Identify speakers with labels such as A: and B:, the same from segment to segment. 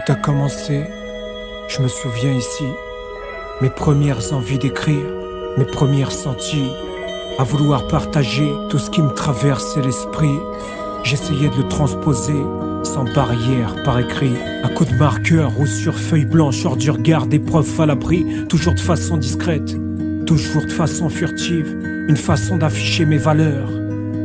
A: Tout a commencé, je me souviens ici, mes premières envies d'écrire, mes premières senties, à vouloir partager tout ce qui me traversait l'esprit. J'essayais de le transposer, sans barrière, par écrit, à coups de marqueur ou sur feuille blanche, hors du regard des profs à l'abri, toujours de façon discrète, toujours de façon furtive, une façon d'afficher mes valeurs,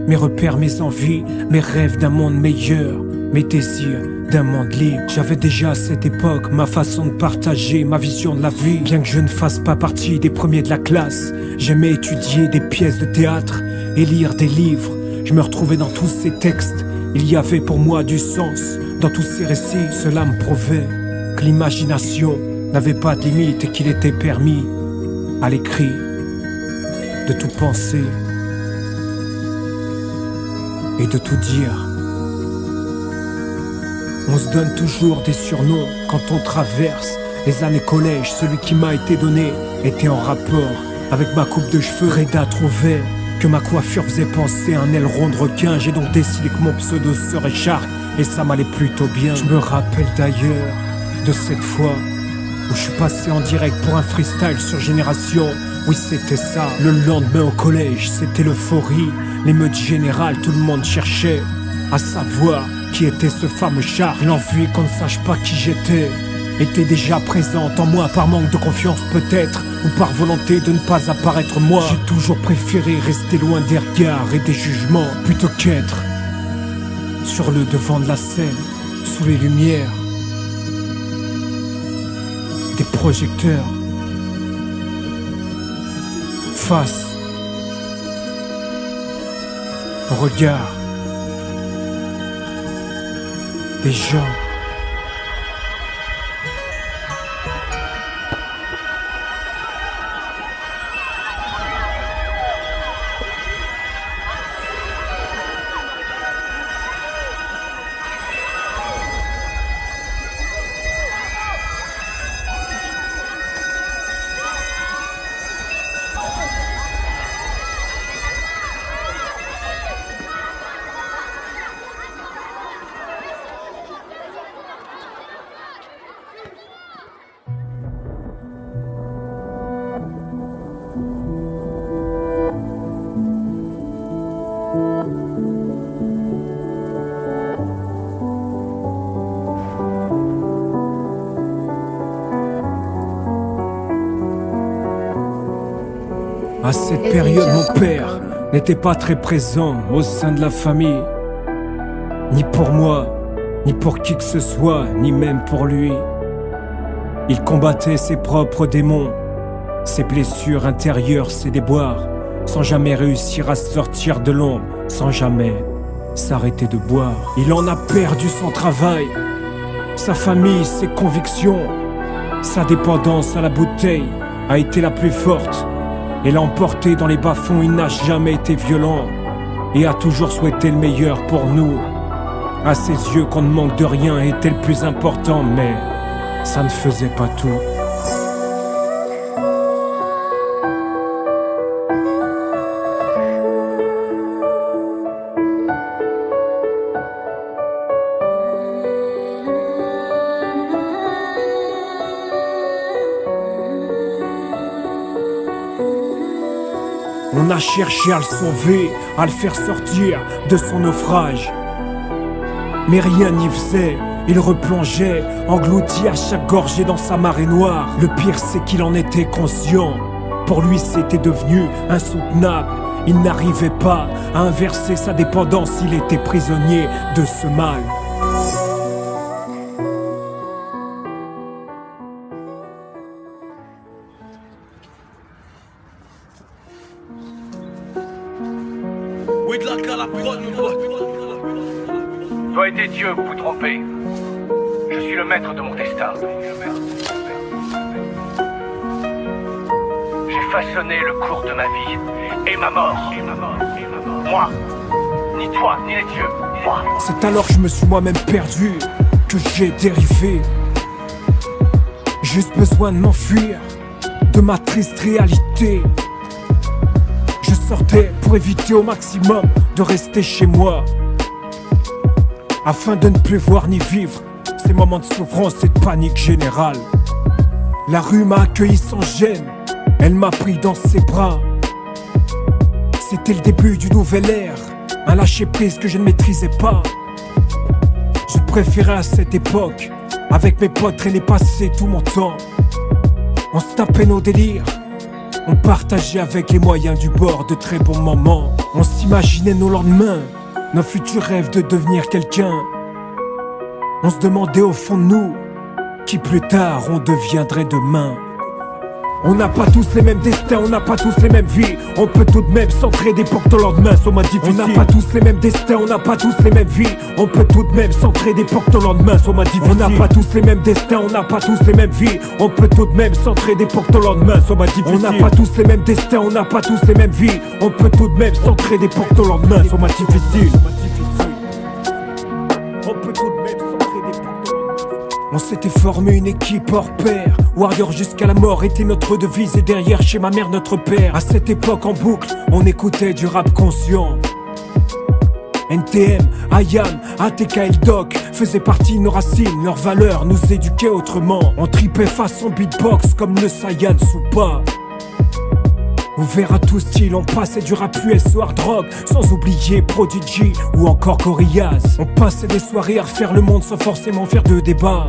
A: mes repères, mes envies, mes rêves d'un monde meilleur, mes désirs d'un monde libre. J'avais déjà à cette époque ma façon de partager ma vision de la vie. Bien que je ne fasse pas partie des premiers de la classe, j'aimais étudier des pièces de théâtre et lire des livres. Je me retrouvais dans tous ces textes, il y avait pour moi du sens dans tous ces récits. Cela me prouvait que l'imagination n'avait pas de limite et qu'il était permis à l'écrit de tout penser et de tout dire. On se donne toujours des surnoms quand on traverse les années collège. Celui qui m'a été donné était en rapport avec ma coupe de cheveux. Reda trouvait que ma coiffure faisait penser à un aileron de requin. J'ai donc décidé que mon pseudo serait Shark et ça m'allait plutôt bien. Je me rappelle d'ailleurs de cette fois où je suis passé en direct pour un freestyle sur Génération. Oui, c'était ça. Le lendemain au collège, c'était l'euphorie, l'émeute générale, tout le monde cherchait à savoir qui était ce fameux Shark. L'envie qu'on ne sache pas qui j'étais était déjà présente en moi, par manque de confiance peut-être, ou par volonté de ne pas apparaître moi. J'ai toujours préféré rester loin des regards et des jugements, plutôt qu'être sur le devant de la scène, sous les lumières des projecteurs, face au regard des gens. À cette période, mon père n'était pas très présent au sein de la famille, ni pour moi, ni pour qui que ce soit, ni même pour lui. Il combattait ses propres démons, ses blessures intérieures, ses déboires, sans jamais réussir à sortir de l'ombre, sans jamais s'arrêter de boire. Il en a perdu son travail, sa famille, ses convictions. Sa dépendance à la bouteille a été la plus forte. Et l'emporter dans les bas-fonds, il n'a jamais été violent et a toujours souhaité le meilleur pour nous. À ses yeux, qu'on ne manque de rien était le plus important, mais ça ne faisait pas tout. On a cherché à le sauver, à le faire sortir de son naufrage, mais rien n'y faisait, il replongeait, englouti à chaque gorgée dans sa marée noire. Le pire c'est qu'il en était conscient, pour lui c'était devenu insoutenable. Il n'arrivait pas à inverser sa dépendance, il était prisonnier de ce mal.
B: Toi et tes dieux, vous trompez. Je suis le maître de mon destin. J'ai façonné le cours de ma vie et ma mort. Moi, ni toi, ni les dieux, moi.
A: C'est alors que je me suis moi-même perdu, que j'ai dérivé. Juste besoin de m'enfuir de ma triste réalité. Je sortais pour éviter au maximum de rester chez moi, afin de ne plus voir ni vivre ces moments de souffrance et de panique générale. La rue m'a accueilli sans gêne, elle m'a pris dans ses bras. C'était le début du nouvel ère, un lâcher-prise que je ne maîtrisais pas. Je préférais à cette époque, avec mes potes traîner passer tout mon temps. On se tapait nos délires, on partageait avec les moyens du bord de très bons moments. On s'imaginait nos lendemains, nos futurs rêves de devenir quelqu'un. On se demandait au fond de nous, qui plus tard on deviendrait demain. On n'a pas tous les mêmes destins, on n'a pas tous les mêmes vies. On peut tout de même s'entraider pour que ton lendemain soit moins difficile. On n'a pas tous les mêmes destins, on n'a pas tous les mêmes vies. On peut tout de même s'entraider pour que ton lendemain soit moins difficile. On n'a pas tous les mêmes destins, on n'a pas tous les mêmes vies. On peut tout de même s'entraider pour que ton lendemain soit moins difficile. On n'a pas tous les mêmes destins, on n'a pas tous les mêmes vies. On peut tout de même s'entraider pour que ton lendemain soit moins difficile. On peut tout de même s'entraider pour que ton lendemain. On s'était formé une équipe hors pair. Warrior jusqu'à la mort était notre devise. Et derrière chez ma mère notre père. À cette époque en boucle, on écoutait du rap conscient. NTM, IAM, ATK et le Doc faisaient partie de nos racines. Leurs valeurs nous éduquaient autrement. On tripait façon beatbox comme le Saiyan Soupa. Ouvert à tout style, on passait du rap US au hard rock, sans oublier Prodigy ou encore Gorillaz. On passait des soirées à refaire le monde sans forcément faire de débat.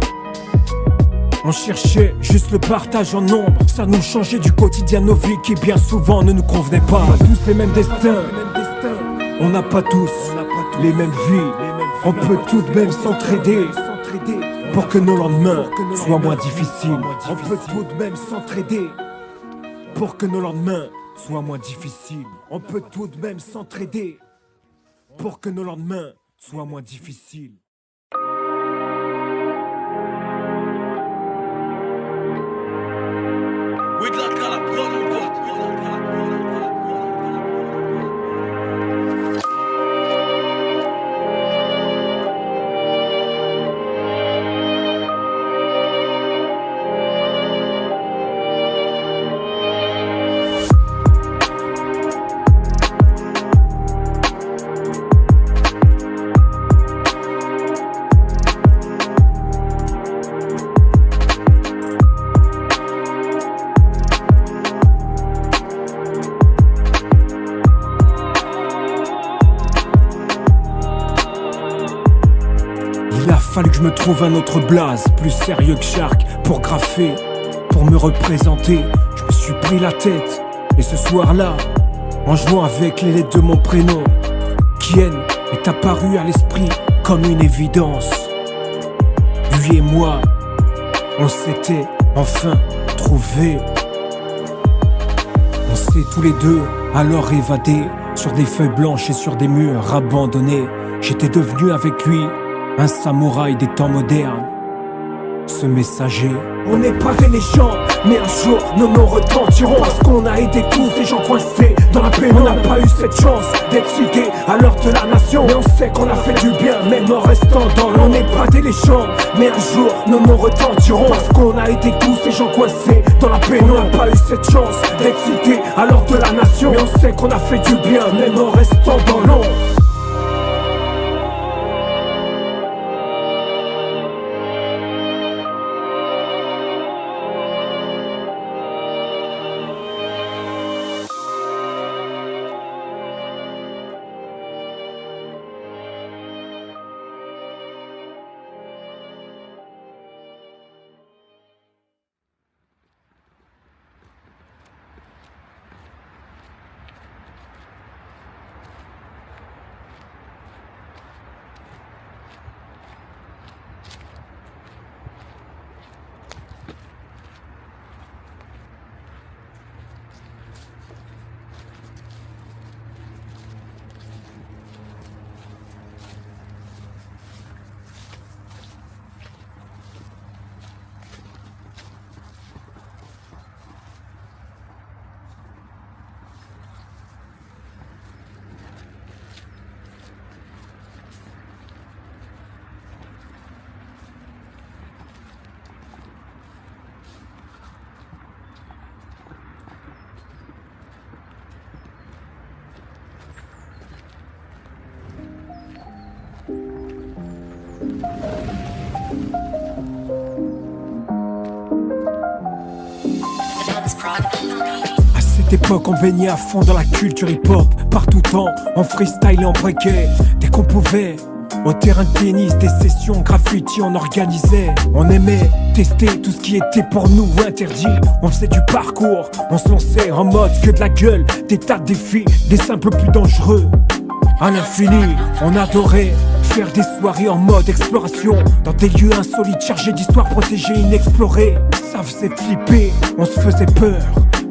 A: On cherchait juste le partage en nombre, ça nous changeait du quotidien nos vies qui bien souvent ne nous convenaient pas. On n'a pas tous les mêmes destins, on n'a pas tous les mêmes vies. On peut tout de même s'entraider pour que nos lendemains soient moins difficiles. On peut tout de même s'entraider pour que nos lendemains soient moins difficiles. On peut tout de même s'entraider pour que nos lendemains soient moins difficiles. Il a fallu que je me trouve un autre blaze, plus sérieux que Shark, pour graffer, pour me représenter. Je me suis pris la tête, et ce soir-là, en jouant avec les lettres de mon prénom, Kien est apparu à l'esprit comme une évidence. Lui et moi, on s'était enfin trouvés. On s'est tous les deux alors évadés sur des feuilles blanches et sur des murs abandonnés. J'étais devenu avec lui un samouraï des temps modernes, ce messager. On n'est pas des légendes, mais un jour nos noms retentiront. Parce qu'on a aidé tous ces gens coincés dans la pénombre. On n'a pas eu cette chance d'être cités à l'ordre de la nation, mais on sait qu'on a fait du bien, même en restant dans l'ombre. On n'est pas des légendes, mais un jour nos noms retentiront. Parce qu'on a aidé tous ces gens coincés dans la pénombre. On n'a pas eu cette chance d'être cités à l'ordre de la nation, mais on sait qu'on a fait du bien, même en restant dans l'ombre. À cette époque, on baignait à fond dans la culture hip-hop. Partout temps, en freestyle et en breakait. Dès qu'on pouvait, au terrain de tennis, des sessions graffiti on organisait. On aimait tester tout ce qui était pour nous interdit. On faisait du parcours, on se lançait en mode que de la gueule. Des tas de défis, des simples plus dangereux. À l'infini, on adorait faire des soirées en mode exploration. Dans des lieux insolites chargés d'histoires protégées, inexplorées. Ça faisait flipper, on se faisait peur.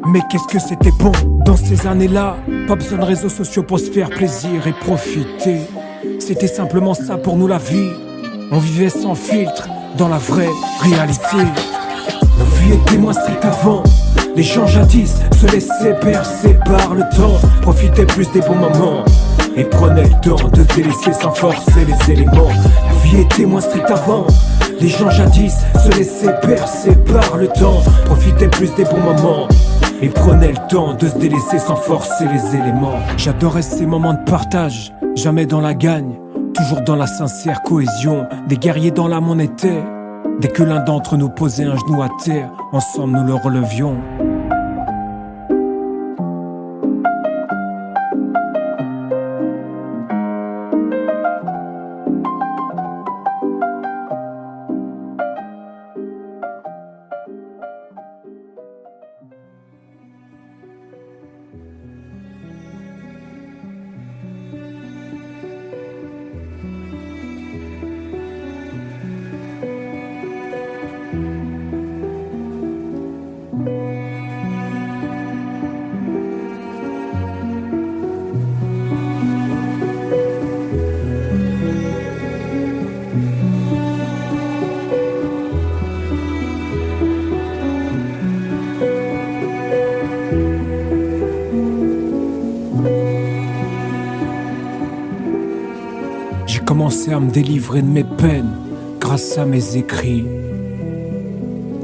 A: Mais qu'est-ce que c'était bon. Dans ces années-là, pas besoin de réseaux sociaux pour se faire plaisir et profiter. C'était simplement ça pour nous la vie. On vivait sans filtre, dans la vraie réalité. Nos vies étaient moins strictes avant. Les gens jadis se laissaient bercer par le temps. Profitaient plus des bons moments et prenaient le temps de se délaisser sans forcer les éléments. La vie était moins stricte avant. Les gens jadis se laissaient bercer par le temps. Profitaient plus des bons moments et prenaient le temps de se délaisser sans forcer les éléments. J'adorais ces moments de partage, jamais dans la gagne, toujours dans la sincère cohésion. Des guerriers dans l'âme on était. Dès que l'un d'entre nous posait un genou à terre, ensemble nous le relevions. J'ai commencé à me délivrer de mes peines grâce à mes écrits.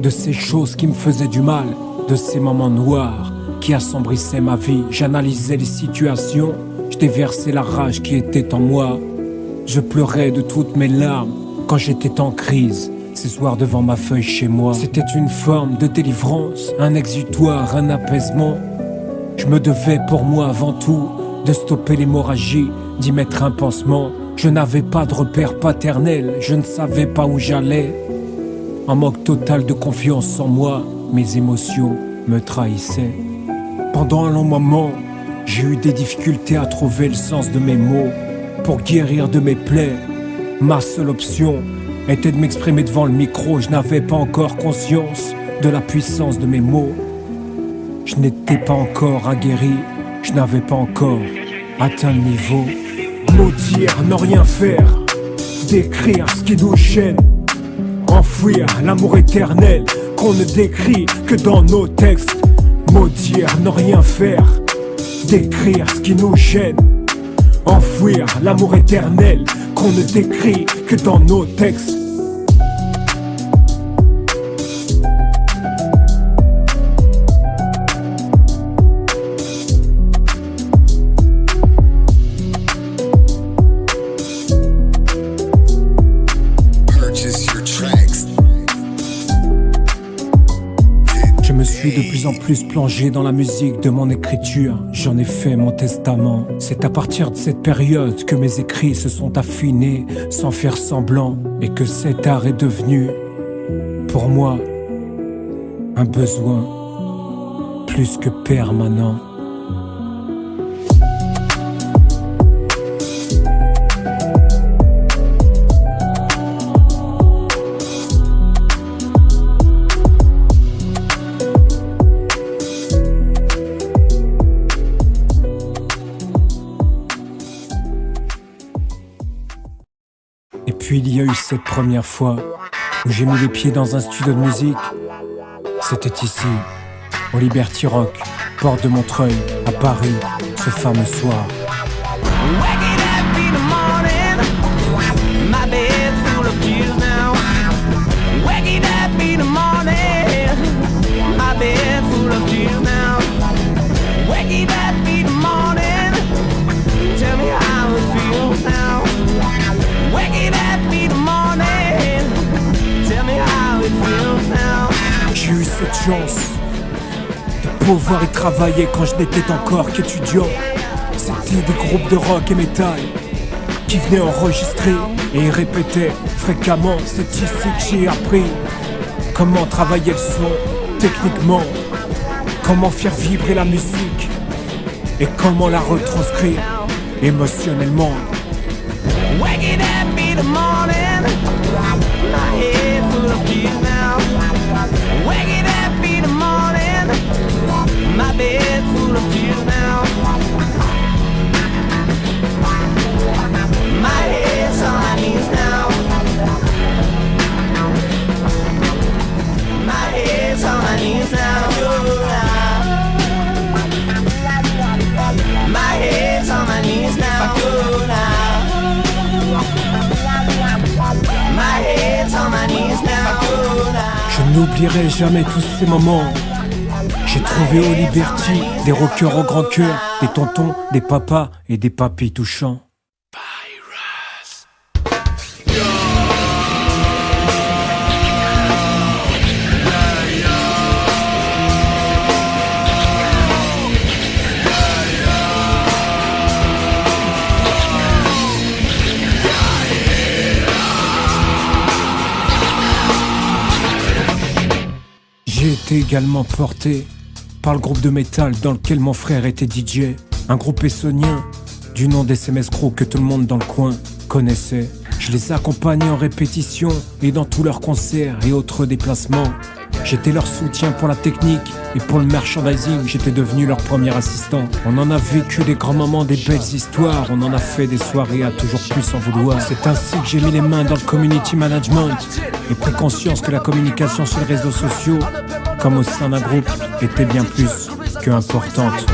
A: De ces choses qui me faisaient du mal, de ces moments noirs qui assombrissaient ma vie. J'analysais les situations, je déversais la rage qui était en moi. Je pleurais de toutes mes larmes quand j'étais en crise, ces soirs devant ma feuille chez moi. C'était une forme de délivrance, un exutoire, un apaisement. Je me devais pour moi avant tout de stopper l'hémorragie, d'y mettre un pansement. Je n'avais pas de repère paternel, je ne savais pas où j'allais. Un manque total de confiance en moi, mes émotions me trahissaient. Pendant un long moment, j'ai eu des difficultés à trouver le sens de mes mots. Pour guérir de mes plaies, ma seule option était de m'exprimer devant le micro. Je n'avais pas encore conscience de la puissance de mes mots. Je n'étais pas encore aguerri, je n'avais pas encore atteint le niveau. Maudire, ne rien faire, décrire ce qui nous gêne, enfouir l'amour éternel qu'on ne décrit que dans nos textes. Maudire, ne rien faire, décrire ce qui nous gêne, enfouir l'amour éternel qu'on ne décrit que dans nos textes. Je suis de plus en plus plongé dans la musique de mon écriture. J'en ai fait mon testament. C'est à partir de cette période que mes écrits se sont affinés sans faire semblant, et que cet art est devenu, pour moi, un besoin plus que permanent. Et puis il y a eu cette première fois où j'ai mis les pieds dans un studio de musique. C'était ici, au Liberty Rock, porte de Montreuil, à Paris, ce fameux soir. J'ai eu cette chance de beau voir y travailler quand je n'étais encore qu'étudiant. C'était des groupes de rock et métal qui venaient enregistrer et y répétaient fréquemment. C'est ici que j'ai appris comment travailler le son techniquement, comment faire vibrer la musique et comment la retranscrire émotionnellement.
C: Waking up in the morning, my head full of tears now. Waking up in the morning, my bed full of tears now. My head's on my knees now. My head's on my knees now. My head's on my knees now. My head's on my knees now.
A: Je n'oublierai jamais tous ces moments. J'ai trouvé au Liberty des rockers au grand cœur, des tontons, des papas et des papis touchants. J'ai été également porté par le groupe de métal dans lequel mon frère était DJ. Un groupe essonien du nom d'SMS Crew que tout le monde dans le coin connaissait. Je les accompagnais en répétition et dans tous leurs concerts et autres déplacements. J'étais leur soutien pour la technique et pour le merchandising. J'étais devenu leur premier assistant. On en a vécu des grands moments, des belles histoires. On en a fait des soirées à toujours plus en vouloir. C'est ainsi que j'ai mis les mains dans le community management et pris conscience que la communication sur les réseaux sociaux, comme au sein d'un groupe, était bien plus que importante.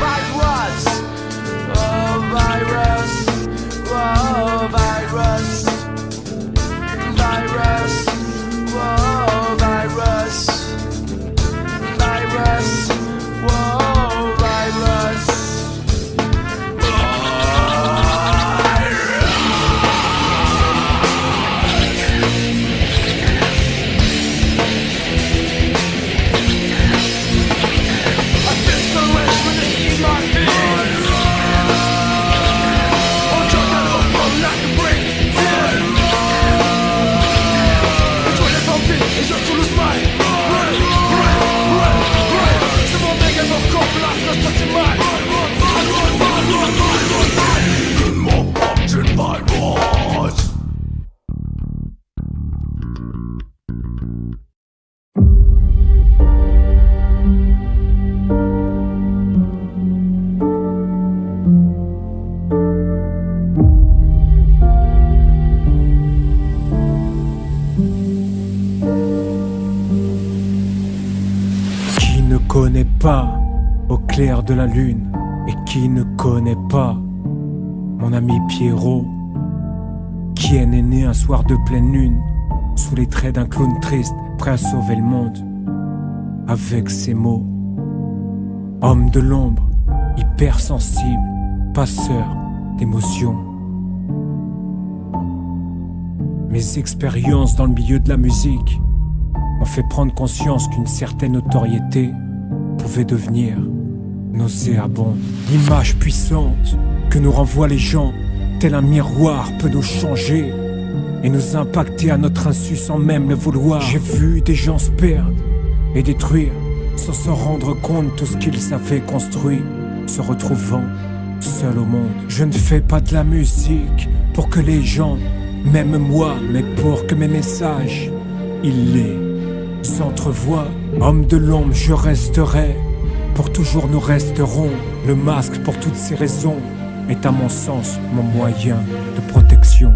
A: Pas au clair de la lune, et qui ne connaît pas mon ami Pierrot, qui est né un soir de pleine lune, sous les traits d'un clown triste, prêt à sauver le monde, avec ses mots. Homme de l'ombre, hypersensible, passeur d'émotions. Mes expériences dans le milieu de la musique m'ont fait prendre conscience qu'une certaine notoriété pouvait devenir nauséabonde. L'image puissante que nous renvoient les gens, tel un miroir, peut nous changer et nous impacter à notre insu sans même le vouloir. J'ai vu des gens se perdre et détruire sans s'en rendre compte tout ce qu'ils avaient construit, se retrouvant seuls au monde. Je ne fais pas de la musique pour que les gens m'aiment moi, mais pour que mes messages, ils les entrevoient. Homme de l'ombre, je resterai, pour toujours nous resterons. Le masque, pour toutes ces raisons, est à mon sens mon moyen de protection.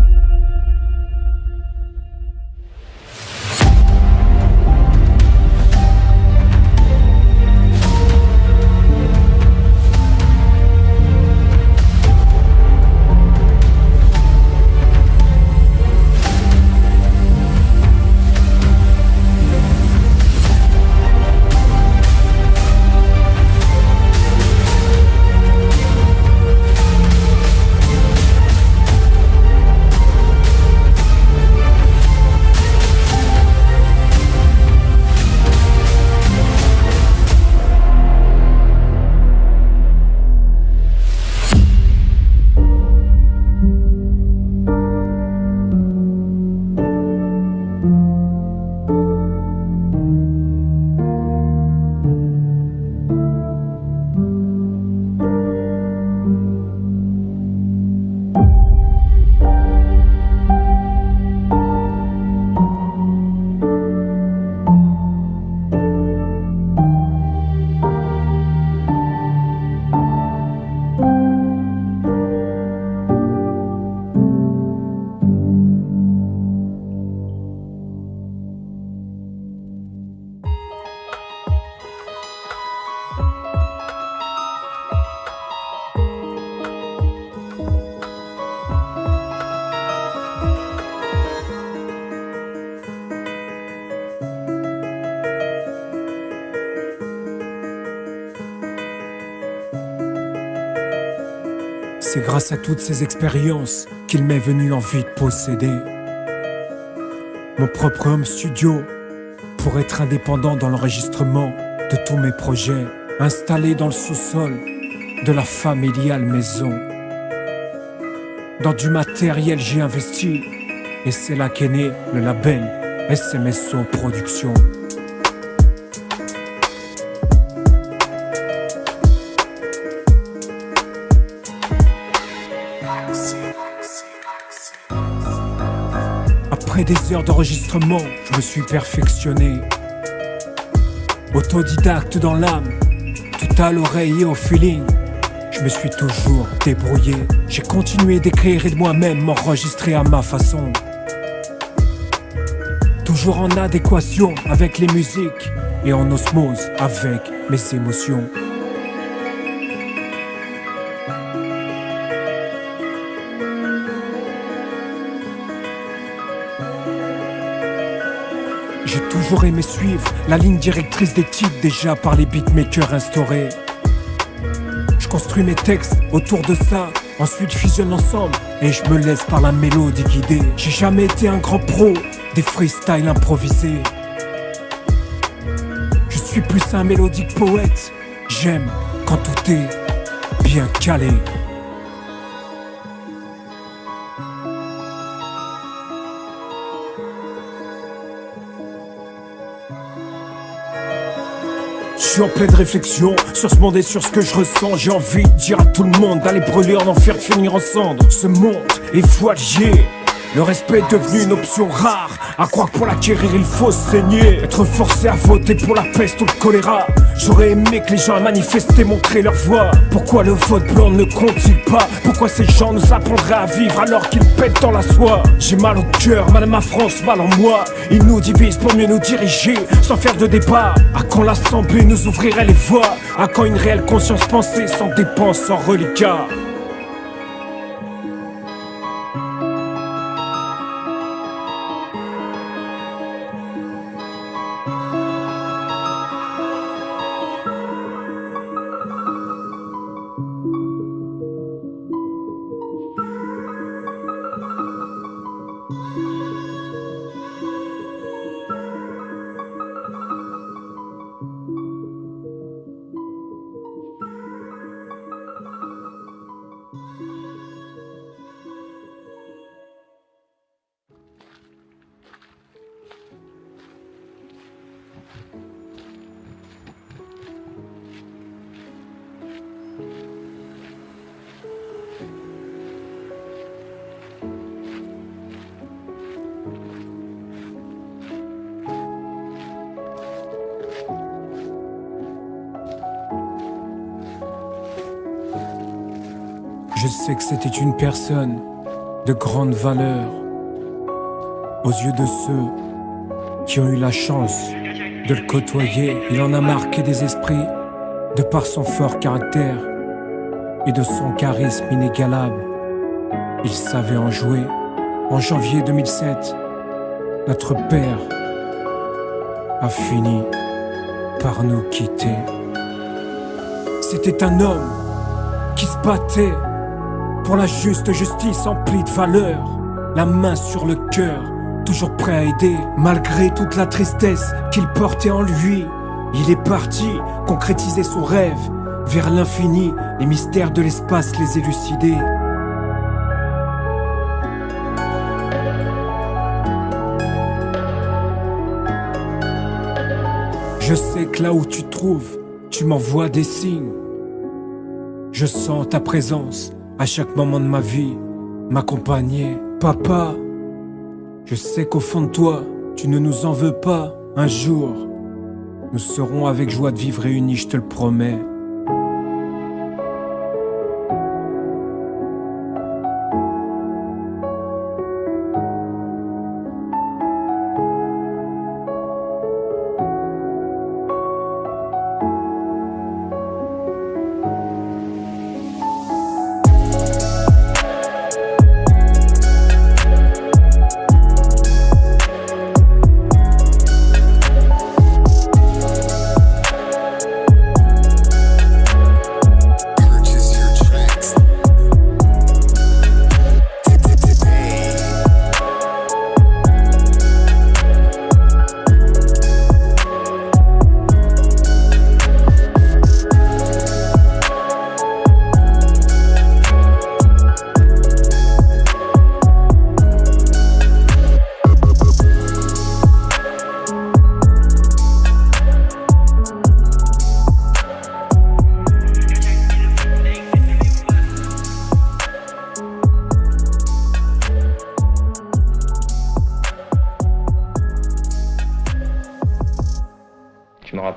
A: c'est grâce à toutes ces expériences qu'il m'est venu l'envie de posséder mon propre home studio pour être indépendant dans l'enregistrement de tous mes projets, installé dans le sous-sol de la familiale maison. Dans du matériel j'ai investi et c'est là qu'est né le label SMSO Productions. Après des heures d'enregistrement, je me suis perfectionné. Autodidacte dans l'âme, tout à l'oreille et au feeling. Je me suis toujours débrouillé. J'ai continué d'écrire et de moi-même m'enregistrer à ma façon. Toujours en adéquation avec les musiques et en osmose avec mes émotions. J'ai toujours aimé suivre la ligne directrice des titres déjà par les beatmakers instaurés. Je construis mes textes autour de ça, ensuite fusionne l'ensemble et je me laisse par la mélodie guider. J'ai jamais été un grand pro des freestyles improvisés. Je suis plus un mélodique poète, j'aime quand tout est bien calé. Je suis en pleine réflexion sur ce monde et sur ce que je ressens. J'ai envie de dire à tout le monde d'aller brûler en enfer, de finir en cendres. Ce monde est foilier. Le respect est devenu une option rare. À croire que pour l'acquérir il faut saigner. Être forcé à voter pour la peste ou le choléra. J'aurais aimé que les gens manifestent, montrer leur voix. Pourquoi le vote blanc ne compte-t-il pas? Pourquoi ces gens nous apprendraient à vivre alors qu'ils pètent dans la soie? J'ai mal au cœur, mal à ma France, mal en moi. Ils nous divisent pour mieux nous diriger, sans faire de débat. À quand l'Assemblée nous ouvrirait les voies? À quand une réelle conscience pensée, sans dépense, sans reliquat? Je sais que c'était une personne de grande valeur aux yeux de ceux qui ont eu la chance de le côtoyer. Il en a marqué des esprits de par son fort caractère et de son charisme inégalable. Il savait en jouer. En janvier 2007, notre père a fini par nous quitter. C'était un homme qui se battait pour la juste justice emplie de valeur, la main sur le cœur, toujours prêt à aider. Malgré toute la tristesse qu'il portait en lui, il est parti concrétiser son rêve. Vers l'infini, les mystères de l'espace les élucider. Je sais que là où tu te trouves, tu m'envoies des signes. Je sens ta présence à chaque moment de ma vie, m'accompagner. Papa, je sais qu'au fond de toi, tu ne nous en veux pas. Un jour, nous serons avec joie de vivre réunis, je te le promets.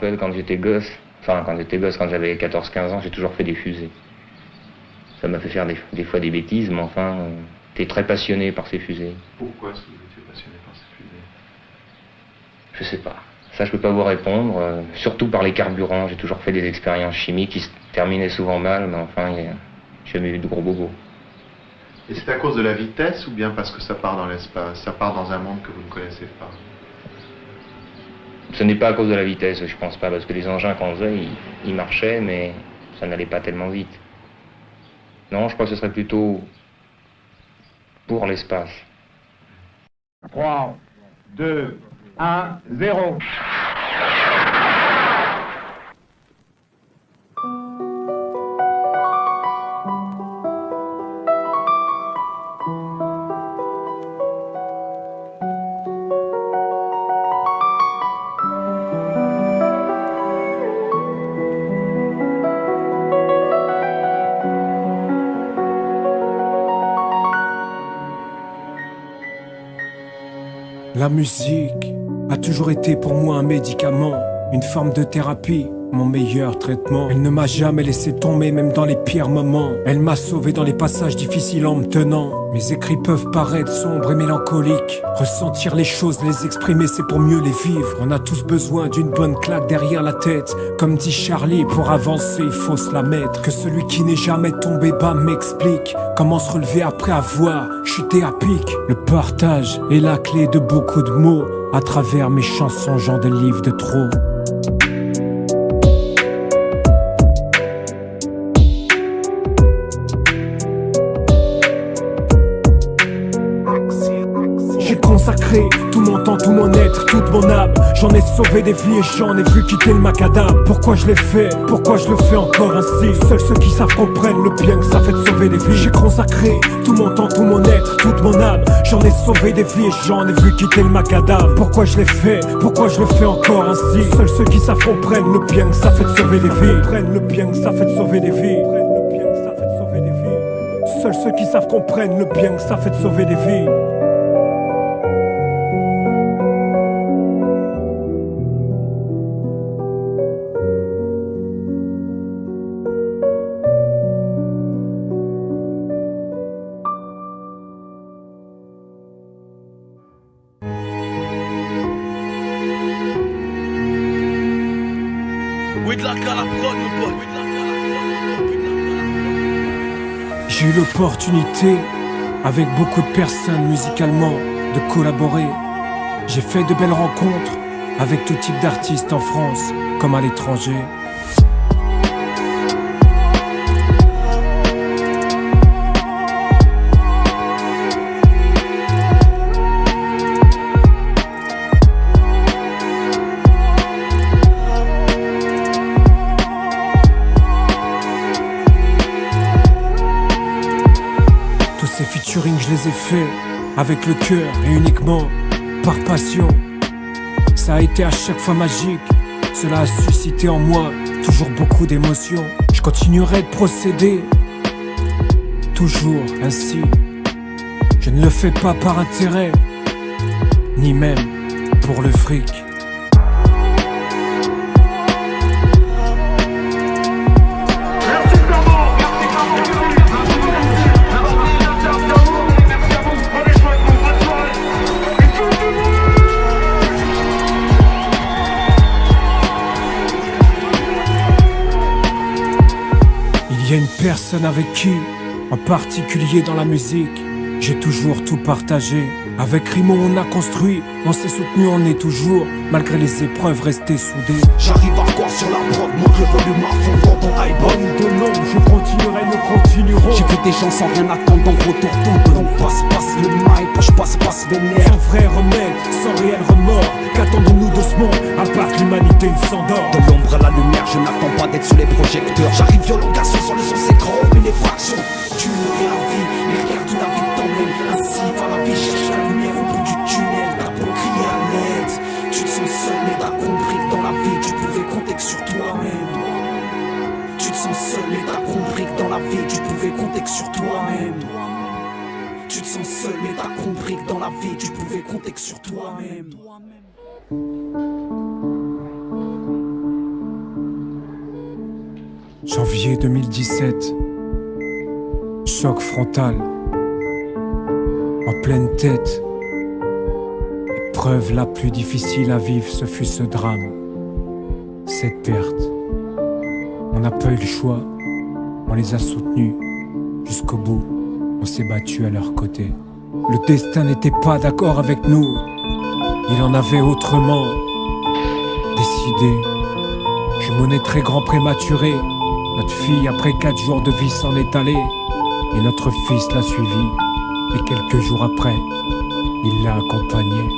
D: rappelle quand j'étais gosse, quand j'avais 14-15 ans, j'ai toujours fait des fusées. Ça m'a fait faire des fois des bêtises, mais enfin, t'es très passionné par ces fusées.
E: Pourquoi est-ce que vous étiez passionné par ces fusées?
D: Je sais pas. Ça, je peux pas vous répondre. Surtout par les carburants. J'ai toujours fait des expériences chimiques qui se terminaient souvent mal, mais enfin, j'ai jamais eu de gros bobos.
E: Et c'est à cause de la vitesse ou bien parce que ça part dans l'espace, ça part dans un monde que vous ne connaissez pas?
D: Ce n'est pas à cause de la vitesse, je pense pas, parce que les engins qu'on faisait, ils marchaient, mais ça n'allait pas tellement vite. Non, je crois que ce serait plutôt pour l'espace.
F: 3, 2, 1, 0.
A: La musique a toujours été pour moi un médicament, une forme de thérapie, mon meilleur traitement. Elle ne m'a jamais laissé tomber même dans les pires moments. Elle m'a sauvé dans les passages difficiles en me tenant. Mes écrits peuvent paraître sombres et mélancoliques. Ressentir les choses, les exprimer, c'est pour mieux les vivre. On a tous besoin d'une bonne claque derrière la tête. Comme dit Charlie, pour avancer, il faut se la mettre. Que celui qui n'est jamais tombé bas m'explique comment se relever après avoir chuté à pic. Le partage est la clé de beaucoup de mots. À travers mes chansons, j'en délivre de trop. J'ai consacré tout mon temps, tout mon être, toute mon âme. J'en ai sauvé des vies et j'en ai vu quitter le macadam. Pourquoi je l'ai fait? Pourquoi je le fais encore ainsi? Seuls ceux qui savent comprennent le bien que ça fait de sauver des vies. J'ai consacré tout mon temps, tout mon être, toute mon âme. J'en ai sauvé des vies et j'en ai vu quitter le macadam. Pourquoi je l'ai fait? Pourquoi je le fais encore ainsi? Seuls ceux qui savent comprennent le bien que ça fait de sauver des vies. Prennent le bien que ça fait de sauver des vies. Seuls ceux qui savent comprennent le bien que ça fait de sauver des vies. J'ai eu l'opportunité, avec beaucoup de personnes musicalement, de collaborer. J'ai fait de belles rencontres avec tout type d'artistes en France comme à l'étranger. Ces featuring, je les ai faits avec le cœur et uniquement par passion. Ça a été à chaque fois magique. Cela a suscité en moi toujours beaucoup d'émotions. Je continuerai de procéder toujours ainsi. Je ne le fais pas par intérêt, ni même pour le fric. Il y a une personne avec qui, en particulier dans la musique, j'ai toujours tout partagé. Avec Rimo on a construit, on s'est soutenu, on est toujours, malgré les épreuves, restés soudés.
G: J'arrive à croire sur la prod, monte le volume à fond dans ton iPhone.
A: De l'ombre, je continuerai, nous continuerons.
G: J'ai vu des gens sans rien attendre, donc retour tout. Donc passe le mic, passe le nerf.
A: Sans vrai remède, sans réel remords. Qu'attendons-nous de ce monde, à part que l'humanité ne s'endort?
G: De l'ombre à la lumière, je n'attends pas d'être sous les projecteurs. J'arrive violent, garçon, sur le son c'est grand, une effraction. Tu nourris la vie, mais regarde où la vie t'emmène. Ainsi va la vie, cherche la lumière au bout du tunnel. T'as beau crier à l'aide, tu te sens seul, mais t'as compris que dans la vie tu pouvais compter que sur toi-même. Tu te sens seul, mais t'as compris que dans la vie tu pouvais compter que sur toi-même. Tu te sens seul, mais t'as compris que dans la vie tu pouvais compter que sur toi-même.
A: Janvier 2017. Choc frontal. En pleine tête. L'épreuve la plus difficile à vivre, ce fut ce drame. Cette perte. On n'a pas eu le choix. On les a soutenus. Jusqu'au bout. On s'est battu à leur côté. Le destin n'était pas d'accord avec nous. Il en avait autrement décidé. Jumeau très grand prématuré. Notre fille après 4 jours de vie s'en est allée. Et notre fils l'a suivi. Et quelques jours après, il l'a accompagné.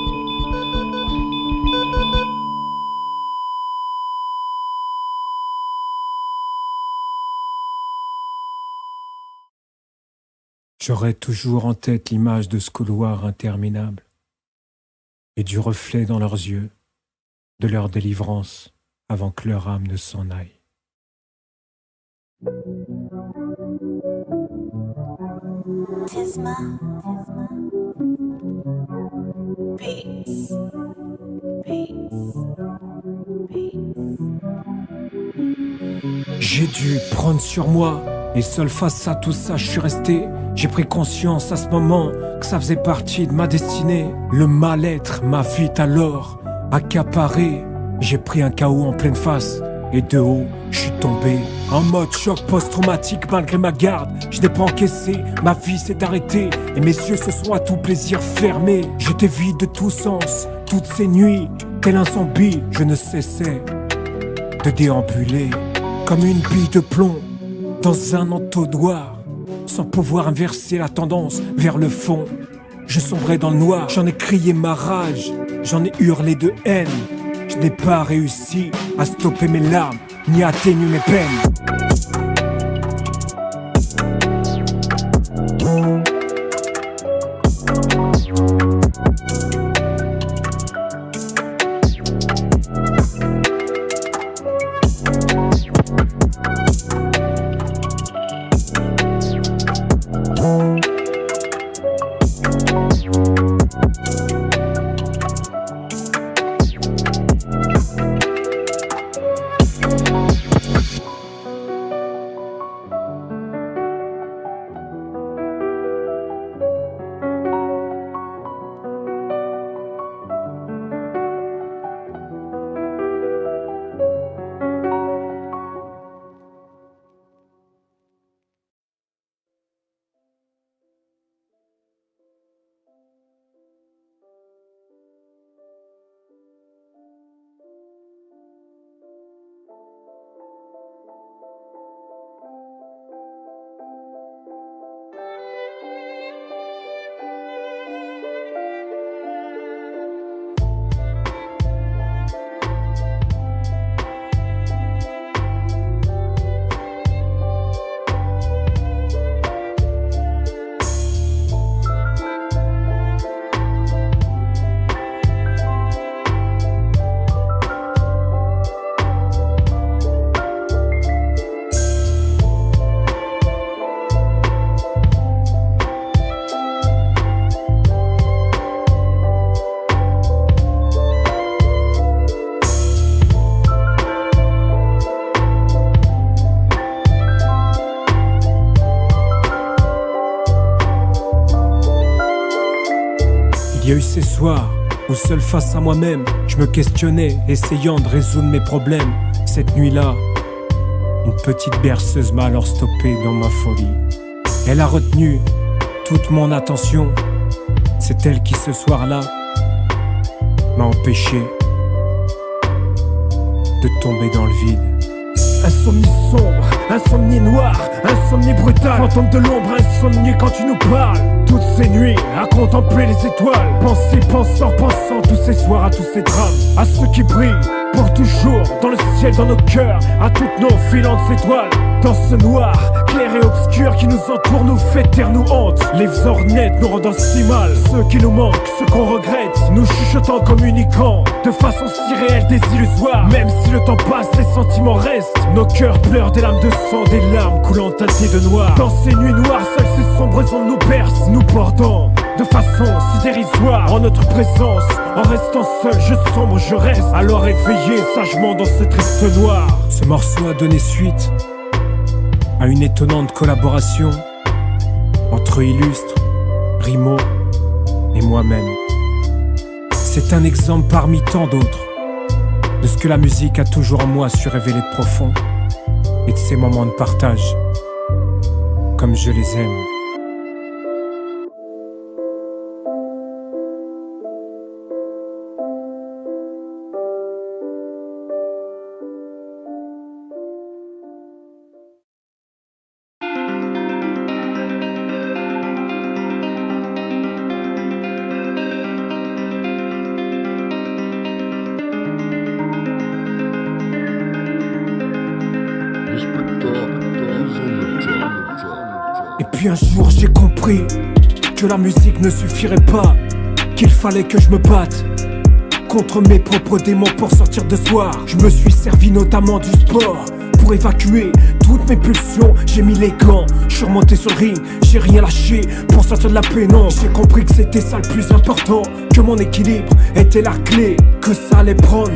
A: J'aurai toujours en tête l'image de ce couloir interminable et du reflet dans leurs yeux de leur délivrance avant que leur âme ne s'en aille.
H: Tisma. Peace.
A: J'ai dû prendre sur moi, et seul face à tout ça je suis resté. J'ai pris conscience à ce moment que ça faisait partie de ma destinée. Le mal-être m'a vite alors accaparé. J'ai pris un KO en pleine face et de haut je suis tombé. En mode choc post-traumatique malgré ma garde. Je n'ai pas encaissé, ma vie s'est arrêtée et mes yeux se sont à tout plaisir fermés. J'étais vide de tout sens, toutes ces nuits, tel un zombie, je ne cessais de déambuler comme une bille de plomb dans un entonnoir, sans pouvoir inverser la tendance vers le fond. Je sombrais dans le noir, j'en ai crié ma rage, j'en ai hurlé de haine. Je n'ai pas réussi à stopper mes larmes, ni à atténuer mes peines. Il y a eu ces soirs où seul face à moi-même, je me questionnais, essayant de résoudre mes problèmes. Cette nuit-là, une petite berceuse m'a alors stoppé dans ma folie. Elle a retenu toute mon attention. C'est elle qui ce soir-là m'a empêché de tomber dans le vide. Insomnie sombre, insomnie noire, insomnie brutale. Fantôme de l'ombre, insomnie quand tu nous parles. Toutes ces nuits à contempler les étoiles. Penser, pensant tous ces soirs à tous ces drames. À ceux qui brillent pour toujours dans le ciel, dans nos cœurs. À toutes nos filantes étoiles. Dans ce noir, clair et obscur qui nous entoure, nous fait taire, nous hante. Les ornettes nous rendant si mal. Ceux qui nous manquent, ceux qu'on regrette, nous chuchotant, communiquant de façon si réelle, désillusoire. Même si le temps passe, les sentiments restent. Nos cœurs pleurent des larmes de sang, des larmes coulant teintées de noir. Dans ces nuits noires, seules ces sombres ondes nous percent, nous bordant de façon si dérisoire. En notre présence, en restant seul, je sombre, je reste. Alors éveillé sagement dans ce triste noir. Ce morceau a donné suite à une étonnante collaboration entre Illustre, Rimo et moi-même. C'est un exemple parmi tant d'autres de ce que la musique a toujours en moi su révéler de profond et de ces moments de partage comme je les aime. Et puis un jour j'ai compris que la musique ne suffirait pas, qu'il fallait que je me batte contre mes propres démons pour sortir de soir. Je me suis servi notamment du sport pour évacuer toutes mes pulsions. J'ai mis les gants, je suis remonté sur le ring, j'ai rien lâché pour sortir de la pénombre. J'ai compris que c'était ça le plus important, que mon équilibre était la clé, que ça allait prendre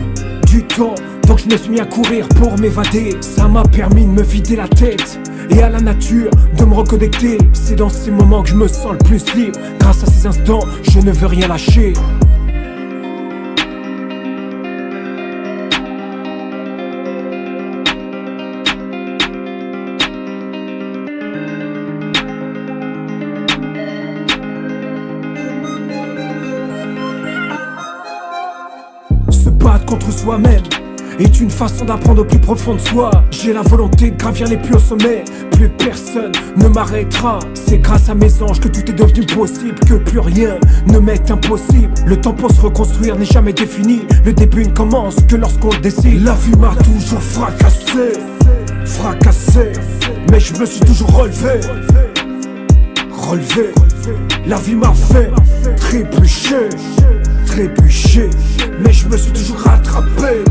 A: du temps. Donc je me suis mis à courir pour m'évader. Ça m'a permis de me vider la tête et à la nature de me reconnecter. C'est dans ces moments que je me sens le plus libre. Grâce à ces instants, je ne veux rien lâcher. Se battre contre soi-même est une façon d'apprendre au plus profond de soi. J'ai la volonté de gravir les plus hauts sommets. Plus personne ne m'arrêtera. C'est grâce à mes anges que tout est devenu possible, que plus rien ne m'est impossible. Le temps pour se reconstruire n'est jamais défini. Le début ne commence que lorsqu'on le décide. La vie m'a toujours fracassé, mais je me suis toujours relevé. La vie m'a fait trébucher, mais je me suis toujours rattrapé.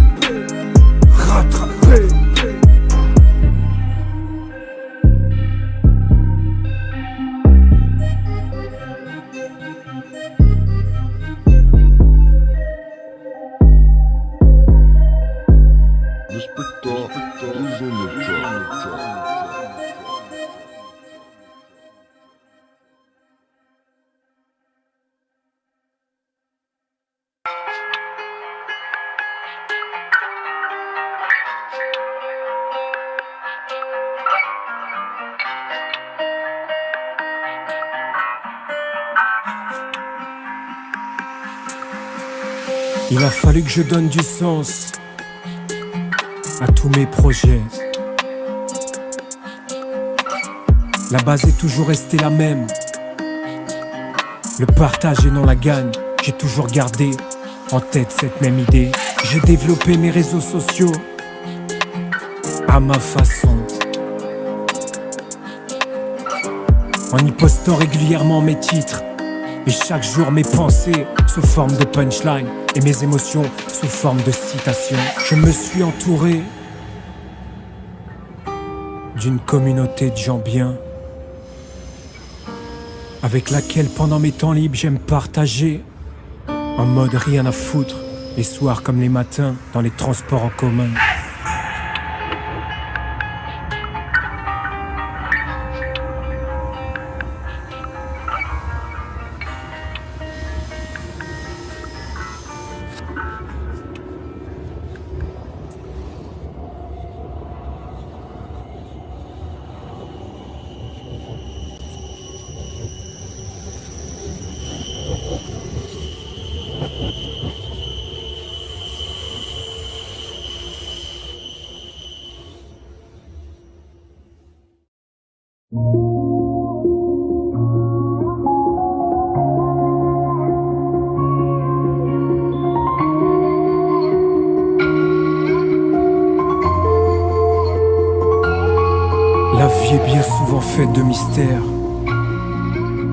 A: Il a fallu que je donne du sens à tous mes projets. La base est toujours restée la même, le partage et non la gagne. J'ai toujours gardé en tête cette même idée. J'ai développé mes réseaux sociaux à ma façon, en y postant régulièrement mes titres. Et chaque jour mes pensées sous forme de punchline et mes émotions sous forme de citation. Je me suis entouré d'une communauté de gens bien, avec laquelle pendant mes temps libres j'aime partager, en mode rien à foutre, les soirs comme les matins dans les transports en commun. La vie est bien souvent faite de mystères.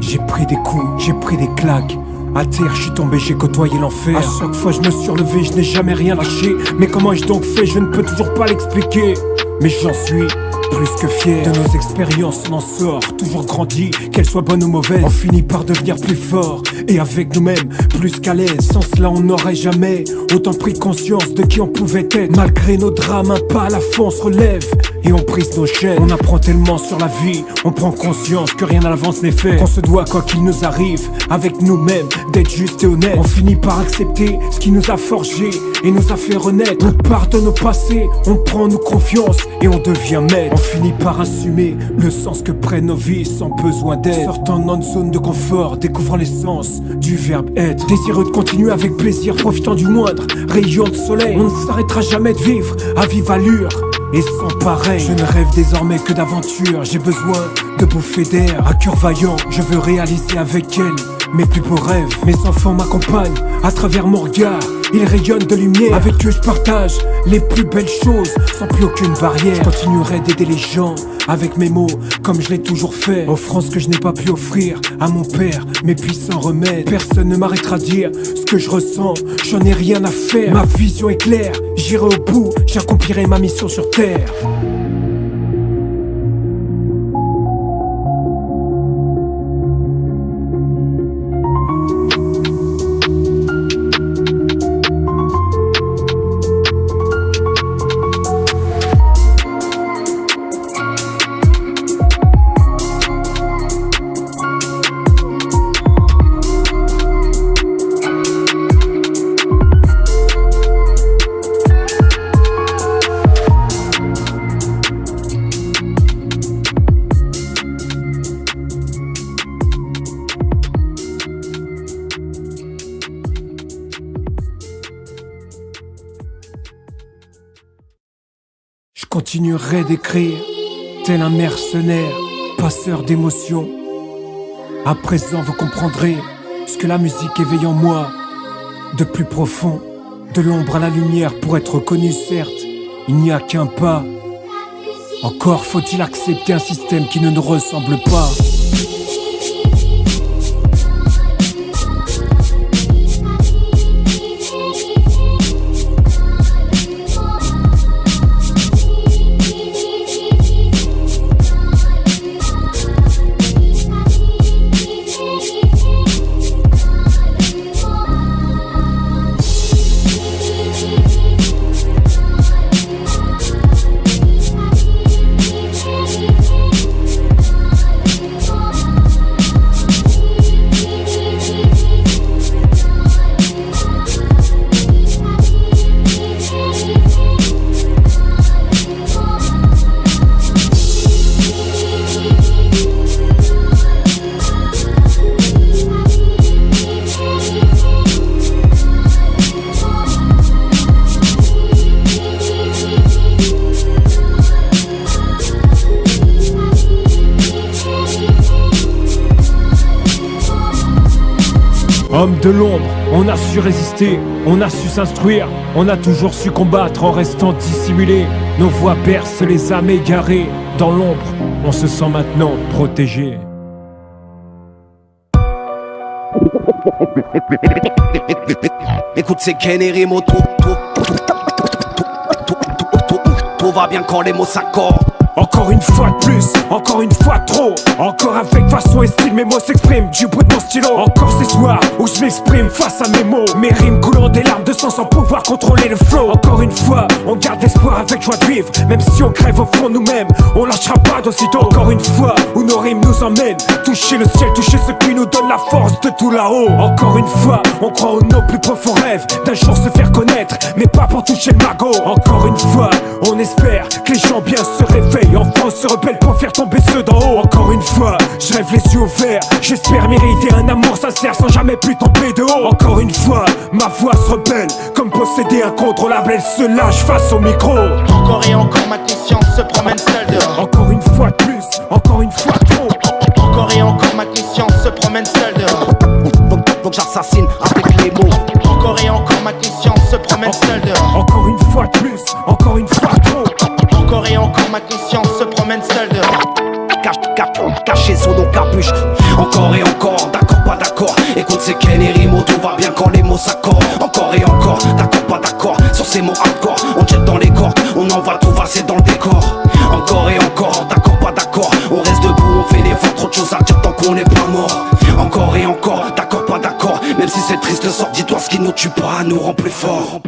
A: J'ai pris des coups, j'ai pris des claques. À terre, je suis tombé, j'ai côtoyé l'enfer. À chaque fois, je me suis relevé, je n'ai jamais rien lâché. Mais comment ai-je donc fait? Je ne peux toujours pas l'expliquer. Mais j'en suis plus que fier. De nos expériences, on en sort toujours grandi. Qu'elles soient bonnes ou mauvaises, on finit par devenir plus fort. Et avec nous-mêmes, plus qu'à l'aise. Sans cela, on n'aurait jamais autant pris conscience de qui on pouvait être. Malgré nos drames, un pas à la fois, on se relève. et on brise nos chaînes. On apprend tellement sur la vie, on prend conscience que rien à l'avance n'est fait. Qu'on se doit, quoi qu'il nous arrive, avec nous-mêmes, d'être juste et honnête. On finit par accepter ce qui nous a forgé et nous a fait renaître. On pardonne au passé, on prend nos confiance et on devient maître. On finit par assumer le sens que prennent nos vies sans besoin d'aide. Sortant de notre zone de confort, découvrant l'essence du verbe être. Désireux de continuer avec plaisir, profitant du moindre rayon de soleil. On ne s'arrêtera jamais de vivre à vive allure et sans pareil. Je ne rêve désormais que d'aventure, j'ai besoin de bouffer d'air. À cœur vaillant, je veux réaliser avec elle mes plus beaux rêves. Mes enfants m'accompagnent à travers mon regard, ils rayonnent de lumière. Avec eux je partage les plus belles choses sans plus aucune barrière. Je continuerai d'aider les gens avec mes mots comme je l'ai toujours fait, offrant ce que je n'ai pas pu offrir à mon père, mes puissants remèdes. Personne ne m'arrêtera de dire ce que je ressens, j'en ai rien à faire. Ma vision est claire, j'irai au bout, j'accomplirai ma mission sur terre. Je continuerai d'écrire, tel un mercenaire, passeur d'émotions. À présent vous comprendrez ce que la musique éveille en moi de plus profond. De l'ombre à la lumière pour être reconnu, certes, il n'y a qu'un pas. Encore faut-il accepter un système qui ne nous ressemble pas. Homme de l'ombre, on a su résister, on a su s'instruire, on a toujours su combattre en restant dissimulé. Nos voix bercent les âmes égarées, dans l'ombre, on se sent maintenant protégé.
G: Écoute, c'est Ken et Rimo, tout va bien quand les mots s'accordent.
A: Encore une fois de plus, encore une fois trop. Encore avec façon et style, mes mots s'expriment du bout de mon stylo. Encore ces soirs où je m'exprime face à mes mots, mes rimes coulant des larmes de sang sans pouvoir contrôler le flow. Encore une fois, on garde l'espoir avec joie de vivre, même si on crève au fond nous-mêmes, on lâchera pas d'aussitôt. Encore une fois où nos rimes nous emmènent, toucher le ciel, toucher ce qui nous donne la force de tout là-haut. Encore une fois, on croit en nos plus profonds rêves, d'un jour se faire connaître, mais pas pour toucher le magot. Encore une fois, on espère que les gens bien se réveillent. En France se rebelle pour faire tomber ceux d'en haut. Encore une fois, je rêve les yeux ouverts, j'espère mériter un amour sincère sans jamais plus tomber de haut. Encore une fois, ma voix se rebelle, comme posséder incontrôlable, elle se lâche face au micro.
B: Encore et encore ma conscience se promène seule dehors.
A: Encore une fois de plus, encore une fois trop.
B: Encore et encore ma conscience se promène seule dehors.
G: Donc j'assassine avec les mots.
B: Encore et encore ma conscience se promène seule dehors.
A: Encore une fois de plus, encore une fois trop.
B: Encore et encore ma conscience se promène seule dehors.
G: Caché sous nos capuches. Encore et encore, d'accord pas d'accord. Écoute, c'est Ken et Rimo, tout va bien quand les mots s'accordent. Encore et encore, d'accord pas d'accord. Sur ces mots hardcore, on jette dans les cordes, on envoie tout vasser dans le décor. Encore et encore, d'accord pas d'accord. On reste debout, on fait l'effort, trop de choses à dire tant qu'on n'est pas mort. Encore et encore, d'accord pas d'accord. Même si c'est triste le sort, dis-toi ce qui nous tue pas nous rend plus fort.